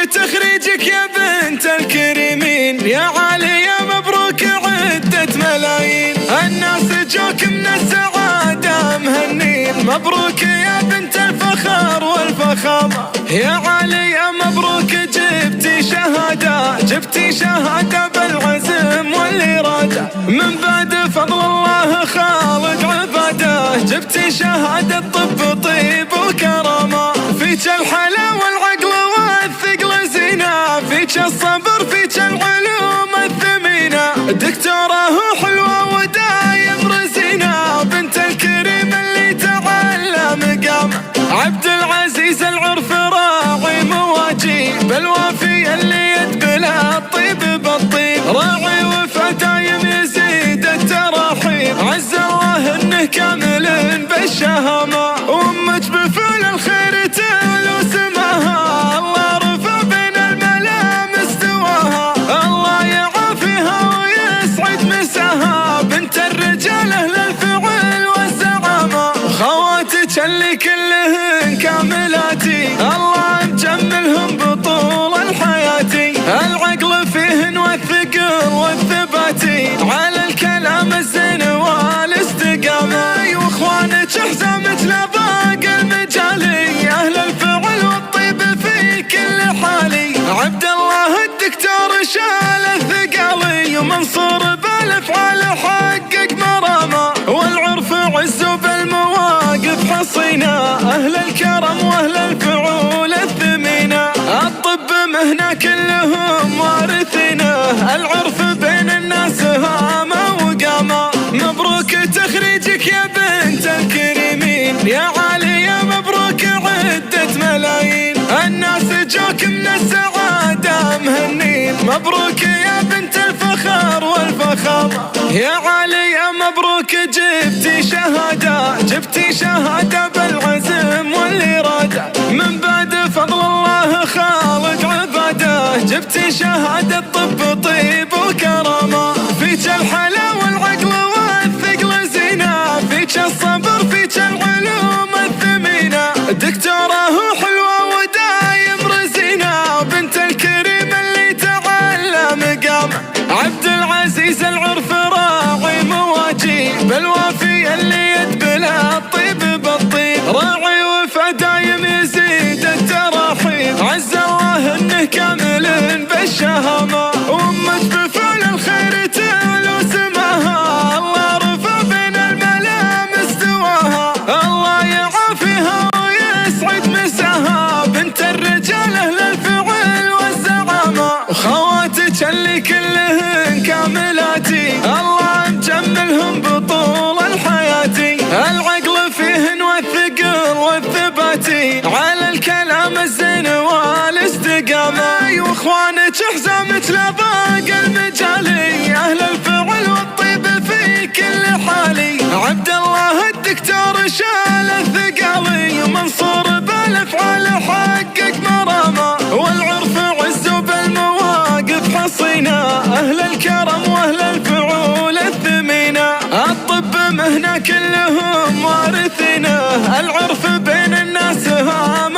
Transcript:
تخريجك يا بنت الكريمين، يا عالية مبروك عدة ملايين. الناس جوك من السعادة مهنين، مبروك يا بنت الفخر والفخامة. يا عالية مبروك جبتي شهادة بالعزم والإرادة، من بعد فضل الله خالق عباده. جبتي شهادة طب طيب وكرامة، فيك الحلا والعقل والثقل زينة، فيك الصبر فيك العلوم الثمينة. دكتورة حلوة ودايم رزينة، بنت الكريم اللي تعلى مقامه. عبد العزيز العرف راعي مواجي، بالوافي اللي يدبل الطيب بالطيب. راعي وفا دايم يزيد التراحيب، عز الله انه كامل بالشهامة. وامك بفعل الخير تعلو سماها، الله رفع بين الملا مستواها. الله يعافيها ويسعد مساها، بنت الرجال اهل الفعل والزعامة. خواتك اللي كلهن كاملاتي، الله مجملهم بطول الحياة. العقل فيهن والثقل والثباتي، على الكلام الزين والاستقامة. واخوانك حزامك لباقي المجالي، اهل الفعل والطيب في كل حالي. عبد الله الدكتور شال الثقالي، ومنصور بالافعال حقق مرامه. والعرف عز بالمواقف حصينه، اهل الكرم واهل الفعول الثمينه. الطب مهنه كلهم وارثينه، العرف بين الناس هامه وقامه. مبروك تخريجك يا بنت الكريمين، يا عالية مبروك عدة ملايين. الناس جوك من السعادة مهنين، مبروك يا بنت الفخر والفخامة. يا عالية مبروك جبتي شهادة بالعزم والإرادة، من بعد فضل الله خالق عباده. جبتي شهادة طب طيب وكرامة، فيك الحلا والعقل والثقل زينة، فيك الصبر فيك العلوم الثمينة. دكتورة حلوة ودايم رزينة، بنت الكريم اللي تعلى مقامه. عبد العزيز العرف راعي مواجي، بالوافي اللي يدبل الطيب بالطيب. راعي وفا دايم يزيد التراحيب، عز الله انه كامل بالشهامة. وامك بفعل الخير تعلو سماها، الله رفع بين الملا مستواها. الله يعافيها ويسعد مساها، بنت الرجال اهل الفعل والزعامة. وخواتك اللي كلهن كاملاتي، الله مجملهم بطول الحياة. العقل فيهن والثقل والثباتي، على الكلام الزين والاستقامة. واخوانك حزامك لباقي المجالي، اهل الفعل والطيب في كل حالي. عبد الله الدكتور شال الثقالي، ومنصور بالافعال حقق مرامه. والعرف عز بالمواقف حصينه، اهل الكرم واهل الفعول الثمينه. الطب مهنه كلهم وارثينه، العرف بين الناس هام